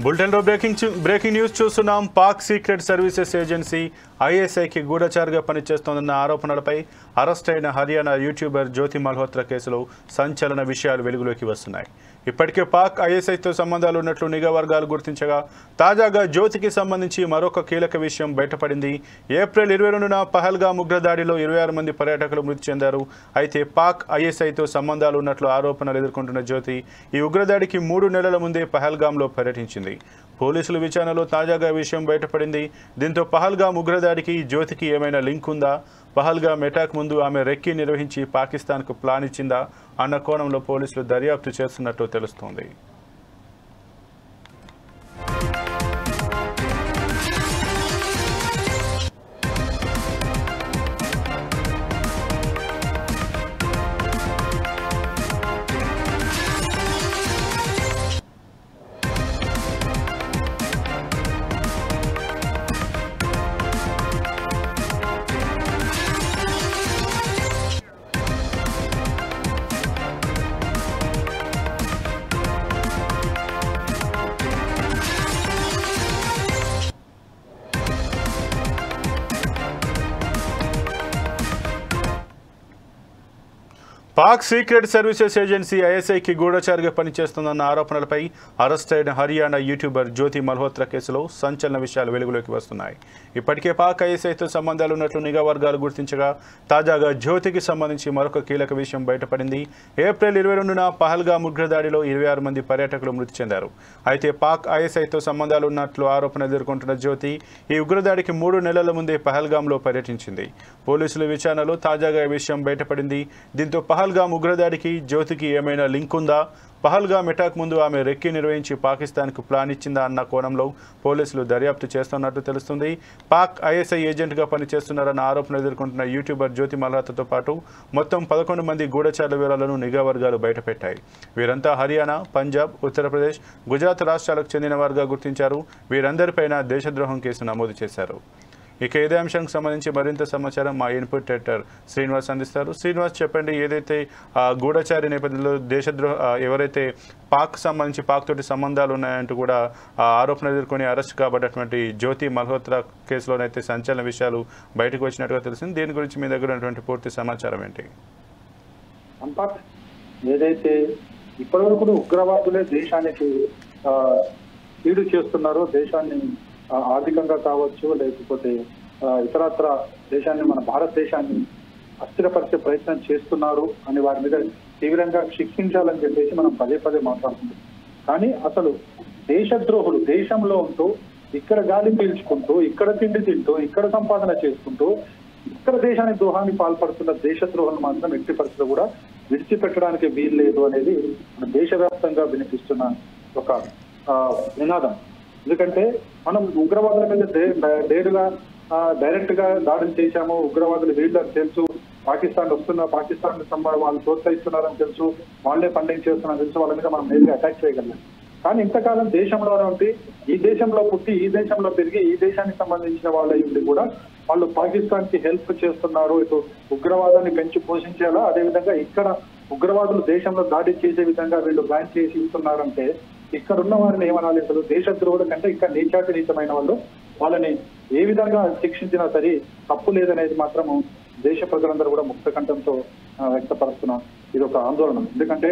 బులెటిన్లో breaking news చూస్తున్నాం. Pak secret services agency ఐఎస్ఐకి గూఢచారిగా పనిచేస్తోందన్న ఆరోపణలపై అరెస్ట్ అయిన హర్యానా యూట్యూబర్ జ్యోతి మల్హోత్రా కేసులో సంచలన విషయాలు వెలుగులోకి వస్తున్నాయి. ఇప్పటికే పాక్ ఐఎస్ఐతో సంబంధాలు ఉన్నట్లు నిఘా వర్గాలు గుర్తించగా తాజాగా జ్యోతికి సంబంధించి మరొక కీలక విషయం బయటపడింది. ఏప్రిల్ 22న పహల్గామ్ ఉగ్రదాడిలో 26 మంది పర్యాటకులు మృతి చెందారు. అయితే పాక్ ఐఎస్ఐతో సంబంధాలు ఉన్నట్లు ఆరోపణలు ఎదుర్కొంటున్న జ్యోతి ఈ ఉగ్రదాడికి 3 నెలల ముందే పహల్గామ్లో పర్యటించింది. పోలీసుల విచారణలో తాజాగా విషయం బయటపడింది. దీంతో పహల్గామ్ ఉగ్రదాడికి జ్యోతికి ఏమైనా లింక్ ఉందా, పహల్గామ్ అటాక్ ముందు ఆమె రెక్కీ నిర్వహించి పాకిస్తాన్కు ప్లాన్ ఇచ్చిందా అన్న కోణంలో పోలీసులు దర్యాప్తు చేస్తున్నట్టు తెలుస్తోంది. పాక్ సీక్రెట్ సర్వీసెస్ ఏజెన్సీ ఐఎస్ఐకి గూఢచారిగా పనిచేస్తుందన్న ఆరోపణలపై అరెస్ట్ అయిన హర్యానా యూట్యూబర్ జ్యోతి మల్హోత్రా కేసులో సంచలన విషయాలు వెలుగులోకి వస్తున్నాయి. ఇప్పటికే పాక్ ఐఎస్ఐతో సంబంధాలు ఉన్నట్లు నిఘా వర్గాలు గుర్తించగా తాజాగా జ్యోతికి సంబంధించి మరొక కీలక విషయం బయటపడింది. ఏప్రిల్ 22న పహల్గామ్ ఉగ్రదాడిలో 26 మంది పర్యాటకులు మృతి చెందారు. అయితే పాక్ ఐఎస్ఐతో సంబంధాలు ఉన్నట్లు ఆరోపణ ఎదుర్కొంటున్న జ్యోతి ఈ ఉగ్రదాడికి 3 నెలల ముందే పహల్గామ్లో పర్యటించింది. పోలీసుల విచారణలో తాజాగా ఈ విషయం బయటపడింది. దీంతో పహల్గామ్ ఉగ్రదాడికి జ్యోతికి ఏమైనా లింక్ ఉందా, పహల్గామ్ అటాక్ ముందు ఆమె రెక్కీ నిర్వహించి పాకిస్తాన్కు ప్లాన్ ఇచ్చిందా అన్న కోణంలో పోలీసులు దర్యాప్తు చేస్తున్నట్టు తెలుస్తుంది. పాక్ ఐఎస్ఐ ఏజెంట్గా పనిచేస్తున్నారన్న ఆరోపణ ఎదుర్కొంటున్న యూట్యూబర్ జ్యోతి మల్హోత్రాతో పాటు మొత్తం 11 మంది గూఢచారుల వివరాలను నిఘా వర్గాలు బయటపెట్టాయి. వీరంతా హర్యానా, పంజాబ్, ఉత్తరప్రదేశ్, గుజరాత్ రాష్ట్రాలకు చెందిన వారుగా గుర్తించారు. వీరందరిపైన దేశద్రోహం కేసు నమోదు చేశారు. ఇక ఇదే అంశానికి సంబంధించి మరింత సమాచారం మా ఇన్పుట్ ఎడిటర్ శ్రీనివాస్ అందిస్తారు. శ్రీనివాస్, చెప్పండి, ఏదైతే గూఢచారి నేపథ్యంలో దేశద్రోహ ఎవరైతే పాక్ సంబంధించి పాక్ తోటి సంబంధాలు ఉన్నాయంటూ కూడా ఆరోపణ ఎదుర్కొని అరెస్ట్ కాబట్టినటువంటి జ్యోతి మల్హోత్రా కేసులోనైతే సంచలన విషయాలు బయటకు వచ్చినట్టుగా తెలిసింది. దీని గురించి మీ దగ్గర ఉన్నటువంటి పూర్తి సమాచారం ఏంటి? ఏదైతే ఇప్పటివరకు ఉగ్రవాదులే దేశానికి కీడు చేస్తున్నారో, దేశాన్ని ఆర్థికంగా కావచ్చు, లేకపోతే ఇతరత్ర దేశాన్ని, మన భారతదేశాన్ని అస్థిరపరిచే ప్రయత్నం చేస్తున్నారు అని వారి మీద తీవ్రంగా శిక్షించాలని చెప్పేసి మనం పదే పదే మాట్లాడుతున్నాం. కానీ అసలు దేశద్రోహులు దేశంలో ఉంటూ ఇక్కడ గాలి పీల్చుకుంటూ, ఇక్కడ తిండి తింటూ, ఇక్కడ సంపాదన చేసుకుంటూ ఇక్కడ దేశానికి ద్రోహానికి పాల్పడుతున్న దేశద్రోహులు మాత్రం ఎట్టి పరిస్థితులు కూడా విడిచిపెట్టడానికి వీల్లేదు అనేది మన దేశవ్యాప్తంగా వినిపిస్తున్న ఒక నినాదం. ఎందుకంటే మనం ఉగ్రవాదుల మీద డైరెక్ట్ గా దాడులు చేశాము, ఉగ్రవాదులు వీళ్ళని తెలుసు, పాకిస్తాన్ వస్తున్న పాకిస్తాన్ వాళ్ళు ప్రోత్సహిస్తున్నారని తెలుసు, వాళ్ళే ఫండింగ్ చేస్తున్నారని తెలుసు, వాళ్ళ మీద మనం నేరుగా అటాక్ చేయగలం. కానీ ఇంతకాలం దేశంలోనే ఉండి, ఈ దేశంలో పుట్టి, ఈ దేశంలో పెరిగి, ఈ దేశానికి సంబంధించిన వాళ్ళ ఉండి కూడా వాళ్ళు పాకిస్తాన్ కి హెల్ప్ చేస్తున్నారు, ఇటు ఉగ్రవాదాన్ని పెంచి పోషించేలా, అదేవిధంగా ఇక్కడ ఉగ్రవాదులు దేశంలో దాడి చేసే విధంగా వీళ్ళు ప్లాన్ చేసి ఇస్తున్నారంటే ఇక్కడ ఉన్న వారిని ఏమనాలి? అసలు దేశద్రోహుల కంటే ఇక్కడ నీచాతినీచమైన వాళ్ళు, వాళ్ళని ఏ విధంగా శిక్షించినా సరే తప్పు లేదనేది మాత్రము దేశ ప్రజలందరూ కూడా ముక్త కంఠంతో వ్యక్తపరుస్తున్నారు. ఇది ఒక ఆందోళన. ఎందుకంటే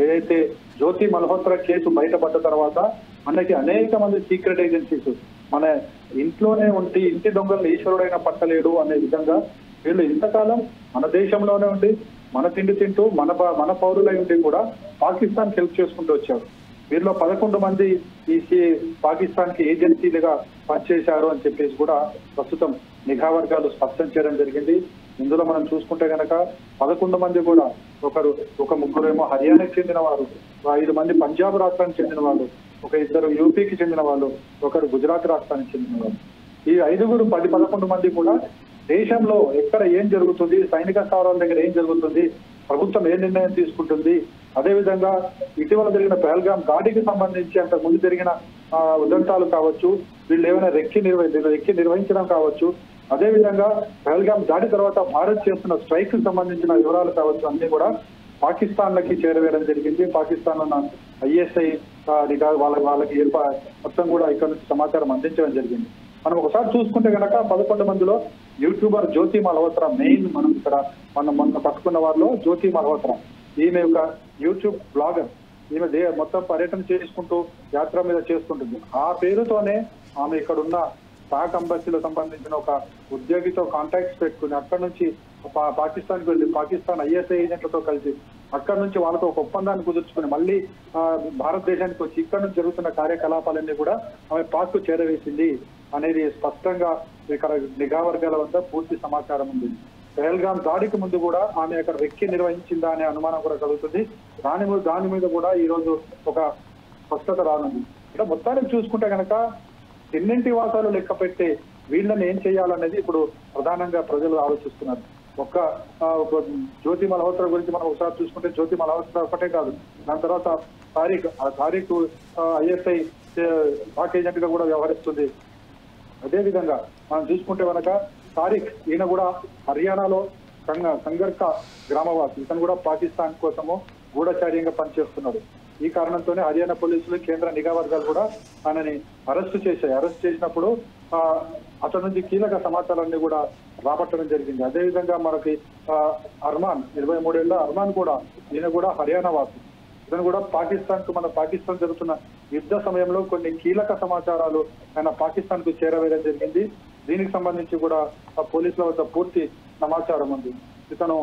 ఏదైతే జ్యోతి మల్హోత్రా కేసు బయటపడ్డ తర్వాత మనకి అనేక మంది సీక్రెట్ ఏజెన్సీస్ మన ఇంట్లోనే ఉండి ఇంటి దొంగలు ఈశ్వరుడైన పట్టలేడు అనే విధంగా వీళ్ళు ఇంతకాలం మన దేశంలోనే ఉండి మన తిండి తింటూ మన పౌరులై ఉండి కూడా పాకిస్తాన్ హెల్ప్ చేసుకుంటూ వచ్చారు. వీరిలో 11 మంది ఈ పాకిస్తాన్ కి ఏజెన్సీలుగా పనిచేశారు అని చెప్పేసి కూడా ప్రస్తుతం నిఘా వర్గాలు స్పష్టం చేయడం జరిగింది. ఇందులో మనం చూసుకుంటే కనుక 11 మంది కూడా ఒక ముగ్గురేమో హర్యానాకి చెందిన వారు, 5 మంది పంజాబ్ రాష్ట్రానికి చెందిన వాళ్ళు, ఒక 2 యూపీకి చెందిన వాళ్ళు, ఒకరు గుజరాత్ రాష్ట్రానికి చెందిన వాళ్ళు. ఈ 11 మంది కూడా దేశంలో ఎక్కడ ఏం జరుగుతుంది, సైనిక స్థావరాల దగ్గర ఏం జరుగుతుంది, ప్రభుత్వం ఏ నిర్ణయం తీసుకుంటుంది, అదేవిధంగా ఇటీవల జరిగిన పహల్గామ్ దాడికి సంబంధించి అంతకు ముందు జరిగిన ఉదంతాలు కావచ్చు, వీళ్ళు ఏమైనా రెక్కి నిర్వహించడం కావచ్చు, అదేవిధంగా పహల్గామ్ దాడి తర్వాత భారత్ చేస్తున్న స్ట్రైక్ కి సంబంధించిన వివరాలు కావచ్చు, అన్ని కూడా పాకిస్తాన్లకి చేరవేయడం జరిగింది. పాకిస్తాన్ ఉన్న ఐఎస్ఐ వాళ్ళకి మొత్తం కూడా ఇక్కడ నుంచి సమాచారం అందించడం జరిగింది. మనం ఒకసారి చూసుకుంటే కనుక 11 మందిలో యూట్యూబర్ జ్యోతి మల్హోత్రా మెయిన్. మనం ఇక్కడ మొన్న పట్టుకున్న వారిలో జ్యోతి మల్హోత్రా, ఈమె ఒక యూట్యూబ్ బ్లాగర్. ఈమె మొత్తం పర్యటన చేసుకుంటూ యాత్ర మీద చేస్తుంటుంది. ఆ పేరుతోనే ఆమె ఇక్కడ ఉన్న పాక్ అంబసీలో సంబంధించిన ఒక ఉద్యోగితో కాంటాక్ట్స్ పెట్టుకుని అక్కడ నుంచి పాకిస్తాన్కి వెళ్ళి పాకిస్తాన్ ఐఎస్ఐ ఏజెంట్లతో కలిసి అక్కడ నుంచి వాళ్ళతో ఒక ఒప్పందాన్ని కుదుర్చుకుని మళ్ళీ భారతదేశానికి వచ్చి ఇక్కడ నుంచి జరుగుతున్న కార్యకలాపాలన్నీ కూడా ఆమె పాక్ చేరవేసింది అనేది స్పష్టంగా ఇక్కడ నిఘా వర్గాల వద్ద పూర్తి సమాచారం ఉంది. పెహల్గాం దాడికి ముందు కూడా ఆమె అక్కడ రెక్కి నిర్వహించిందా అనే అనుమానం కూడా కలుగుతుంది. దాని మీద కూడా ఈ రోజు ఒక స్పష్టత రానుంది. ఇక్కడ మొత్తానికి చూసుకుంటే కనుక ఎన్నింటి వాసాలు లెక్క పెట్టే వీళ్ళని ఏం చేయాలనేది ఇప్పుడు ప్రధానంగా ప్రజలు ఆలోచిస్తున్నారు. ఒక్క జ్యోతి మల్హోత్రా గురించి మనం ఒకసారి చూసుకుంటే జ్యోతి మల్హోత్రా ఒకటే కాదు, దాని తర్వాత తారీఖ్ ఐఎస్ఐ పాక్ ఏజెంట్ గా కూడా వ్యవహరిస్తుంది. అదేవిధంగా మనం చూసుకుంటే కనుక తారీఖ్ ఈయన కూడా హర్యానాలో సంగర్క గ్రామవాసి. ఇతను కూడా పాకిస్తాన్ కోసము గూఢచార్యంగా పనిచేస్తున్నాడు. ఈ కారణంతోనే హర్యానా పోలీసులు కేంద్ర నిఘా వర్గాలు కూడా ఆయనని అరెస్ట్ చేశాయి. అరెస్ట్ చేసినప్పుడు అతని నుంచి కీలక సమాచారాన్ని కూడా రాబట్టడం జరిగింది. అదేవిధంగా మనకి అర్మాన్ 23 ఏళ్ల అర్మాన్ కూడా, ఈయన కూడా హర్యానా వాసి. ఇతను కూడా మన పాకిస్తాన్ జరుగుతున్న యుద్ధ సమయంలో కొన్ని కీలక సమాచారాలు ఆయన పాకిస్తాన్ కు చేరవేయడం జరిగింది. దీనికి సంబంధించి కూడా పోలీసుల వద్ద పూర్తి సమాచారం ఉంది. ఇతను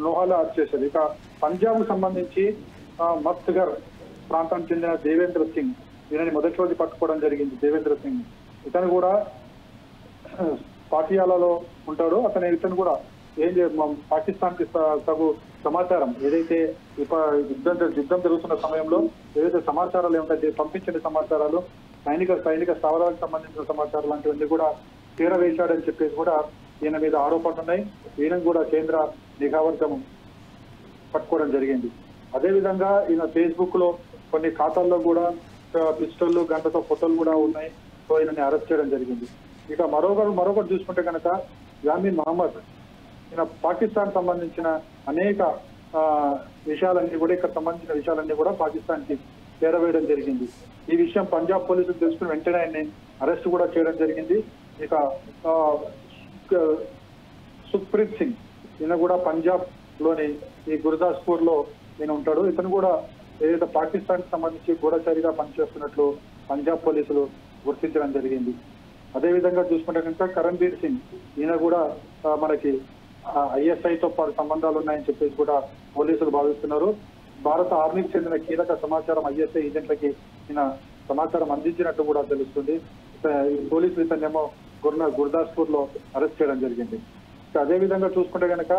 నోహాలో అరెస్ట్ చేశారు. ఇక పంజాబ్ కు సంబంధించి మత్గర్ ప్రాంతానికి చెందిన దేవేంద్ర సింగ్, ఈయనని మొదటి రోజు పట్టుకోవడం జరిగింది. దేవేంద్ర సింగ్ ఇతను కూడా పాటియాలలో ఉంటాడు. ఇతను కూడా పాకిస్తాన్ కి తగు సమాచారం ఏదైతే యుద్ధం జరుగుతున్న సమయంలో ఏదైతే సమాచారాలు ఏమిటంటే పంపించిన సమాచారాలు సైనిక స్థావరాలకు సంబంధించిన సమాచారాలు లాంటివన్నీ కూడా చేరవేశాడని చెప్పేసి కూడా ఈయన మీద ఆరోపణలు ఉన్నాయి. ఈయన కూడా కేంద్ర నిఘా వర్గం పట్టుకోవడం జరిగింది. అదేవిధంగా ఈయన ఫేస్బుక్ లో కొన్ని ఖాతాల్లో కూడా పిస్టళ్లు గంటతో ఫోటోలు కూడా ఉన్నాయి. సో ఈయనని అరెస్ట్ చేయడం జరిగింది. ఇక మరొకటి చూసుకుంటే కనుక యామీన్ మహమ్మద్, ఈయన పాకిస్తాన్ సంబంధించిన అనేక విషయాలన్నీ కూడా ఇక్కడ సంబంధించిన విషయాలన్నీ కూడా పాకిస్తాన్ కి చేరవేయడం జరిగింది. ఈ విషయం పంజాబ్ పోలీసులు తెలుసుకుని వెంటనే ఆయన్ని అరెస్ట్ కూడా చేయడం జరిగింది. ఇక సుఖ్ప్రీత్ సింగ్, ఈయన కూడా పంజాబ్ లోని ఈ గుర్దాస్పూర్ లో ఈయన ఉంటాడు. ఇతను కూడా ఏదైతే పాకిస్తాన్ కి సంబంధించి గూఢచారిగా పనిచేస్తున్నట్లు పంజాబ్ పోలీసులు గుర్తించడం జరిగింది. అదేవిధంగా చూసుకుంటే కనుక కరణ్బీర్ సింగ్, ఈయన కూడా మనకి ఐఎస్ఐతో పాటు సంబంధాలు ఉన్నాయని చెప్పేసి కూడా పోలీసులు భావిస్తున్నారు. భారత ఆర్మీకి చెందిన కీలక సమాచారం ఐఎస్ఐ ఏజెంట్లకి ఈయన సమాచారం అందించినట్టు కూడా తెలుస్తుంది. పోలీసులు ఇతన్నేమో గుర్దాస్పూర్ లో అరెస్ట్ చేయడం జరిగింది. అదేవిధంగా చూసుకుంటే కనుక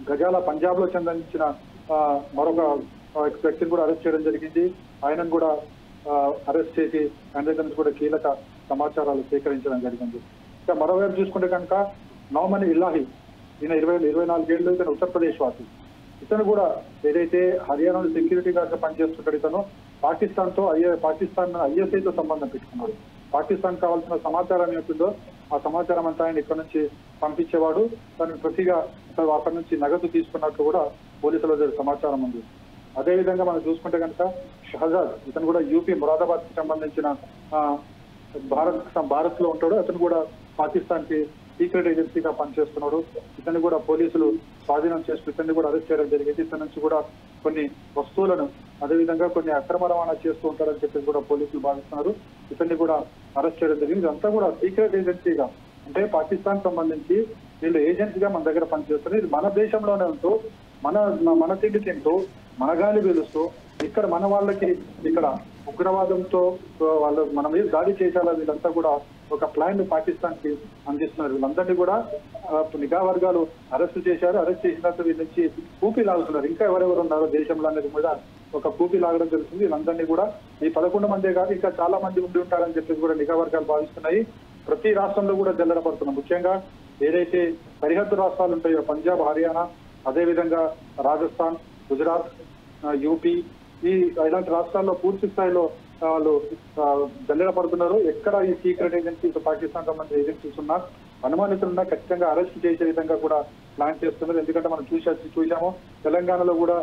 గజాల పంజాబ్ లో చెందించిన మరొక వ్యక్తిని కూడా అరెస్ట్ చేయడం జరిగింది. ఆయనను కూడా అరెస్ట్ చేసి ఆయన దగ్గర నుంచి కూడా కీలక సమాచారాలు సేకరించడం జరిగింది. ఇక మరోవైపు చూసుకుంటే కనుక నౌమన్ ఇల్లాహి, ఈయన 24 ఏళ్ళు, ఇతను ఉత్తరప్రదేశ్ వాసి. ఇతను కూడా ఏదైతే హర్యానాలో సెక్యూరిటీ గార్డ్ గా పనిచేస్తుంటాడు, ఇతను పాకిస్తాన్ ఐఎస్ఐతో సంబంధం పెట్టుకున్నాడు. పాకిస్తాన్ కావాల్సిన సమాచారం ఏమిటో ఆ సమాచారం అంతా ఆయన ఇక్కడ నుంచి పంపించేవాడు. దానికి ప్రతిగా అక్కడి నుంచి నగదు తీసుకున్నట్టు కూడా పోలీసుల దగ్గర సమాచారం ఉంది. అదేవిధంగా మనం చూసుకుంటే కనుక షహజాద్, ఇతను కూడా యూపీ మురాదాబాద్ కి సంబంధించిన భారత్ లో ఉంటాడు. అతను కూడా పాకిస్తాన్ కి సీక్రెట్ ఏజెన్సీగా పనిచేస్తున్నాడు. ఇతన్ని కూడా పోలీసులు స్వాధీనం చేస్తూ ఇతన్ని కూడా అరెస్ట్ చేయడం జరిగింది. ఇతని నుంచి కూడా కొన్ని వస్తువులను, అదేవిధంగా కొన్ని అక్రమ రవాణా చేస్తూ ఉంటారని చెప్పేసి కూడా పోలీసులు భావిస్తున్నారు. ఇతన్ని కూడా అరెస్ట్ చేయడం జరిగింది. ఇదంతా కూడా సీక్రెట్ ఏజెన్సీగా, అంటే పాకిస్తాన్ సంబంధించి వీళ్ళు ఏజెన్సీగా మన దగ్గర పనిచేస్తున్నారు. ఇది మన దేశంలోనే ఉంటూ మన తిండి తింటూ మన గాలి పీలుస్తూ ఇక్కడ మన వాళ్ళకి ఇక్కడ ఉగ్రవాదంతో వాళ్ళు మన మీద దాడి చేసేలా వీళ్ళంతా కూడా ఒక ప్లాన్ పాకిస్తాన్ కి అందిస్తున్నారు. వీళ్ళందరినీ కూడా నిఘా వర్గాలు అరెస్ట్ చేశారు. అరెస్ట్ చేసిన తర్వాత వీళ్ళ నుంచి కూపీ లాగుతున్నారు. ఇంకా ఎవరెవరు ఉన్నారో దేశంలో అనేది కూడా ఒక కూపీ లాగడం జరుగుతుంది. వీళ్ళందరినీ కూడా ఈ 11 మందే కాదు ఇంకా చాలా మంది ఉండి ఉంటారని చెప్పేసి కూడా నిఘా వర్గాలు భావిస్తున్నాయి. ప్రతి రాష్ట్రంలో కూడా జల్లెడపడుతున్నాం. ముఖ్యంగా ఏదైతే సరిహద్దు రాష్ట్రాలు ఉంటాయో పంజాబ్, హర్యానా, అదేవిధంగా రాజస్థాన్, గుజరాత్, యూపీ, ఇలాంటి రాష్ట్రాల్లో పూర్తి స్థాయిలో వాళ్ళు జల్లెడపడుతున్నారు. ఎక్కడ ఈ సీక్రెట్ ఏజెన్సీస్, పాకిస్తాన్ సంబంధించిన ఏజెన్సీస్ ఉన్నా, అనుమానితులున్నా ఖచ్చితంగా అరెస్ట్ చేసే విధంగా కూడా ప్లాన్ చేస్తున్నారు. ఎందుకంటే మనం చూసాము తెలంగాణలో కూడా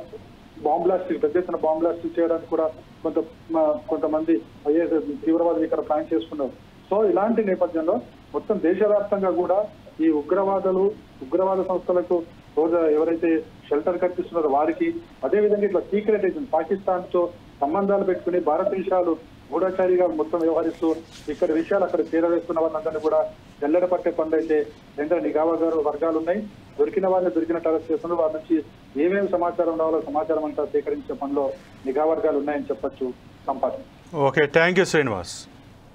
బాంబ్ బ్లాస్ట్ పెద్ద ఎత్తున బాంబ్ బ్లాస్ట్ చేయడానికి కూడా కొంతమంది ఐఎస్ తీవ్రవాదులు ఇక్కడ ప్లాన్ చేసుకున్నారు. సో ఇలాంటి నేపథ్యంలో మొత్తం దేశవ్యాప్తంగా కూడా ఈ ఉగ్రవాద సంస్థలకు ఎవరైతే షెల్టర్ కల్పిస్తున్నారో వారికి, అదేవిధంగా ఇట్లా సీక్రెట్ ఏజెంట్ పాకిస్తాన్ తో సంబంధాలు పెట్టుకుని భారతదేశాలు గూఢచారిగా మొత్తం వ్యవహరిస్తూ ఇక్కడ విషయాలు అక్కడ చేరవేస్తున్న వాళ్ళందరినీ కూడా జల్లెడ పట్టే పనులు అయితే కేంద్ర నిఘా వర్గాలు ఉన్నాయి. దొరికిన వారిని దొరికినట్టు అరెస్ట్ చేస్తున్నారు. వారి నుంచి ఏమేమి సమాచారం రావాలో సమాచారం అంతా సేకరించే పనిలో నిఘా వర్గాలు ఉన్నాయని చెప్పొచ్చు. సంపాదన. Okay, thank you Srinivas.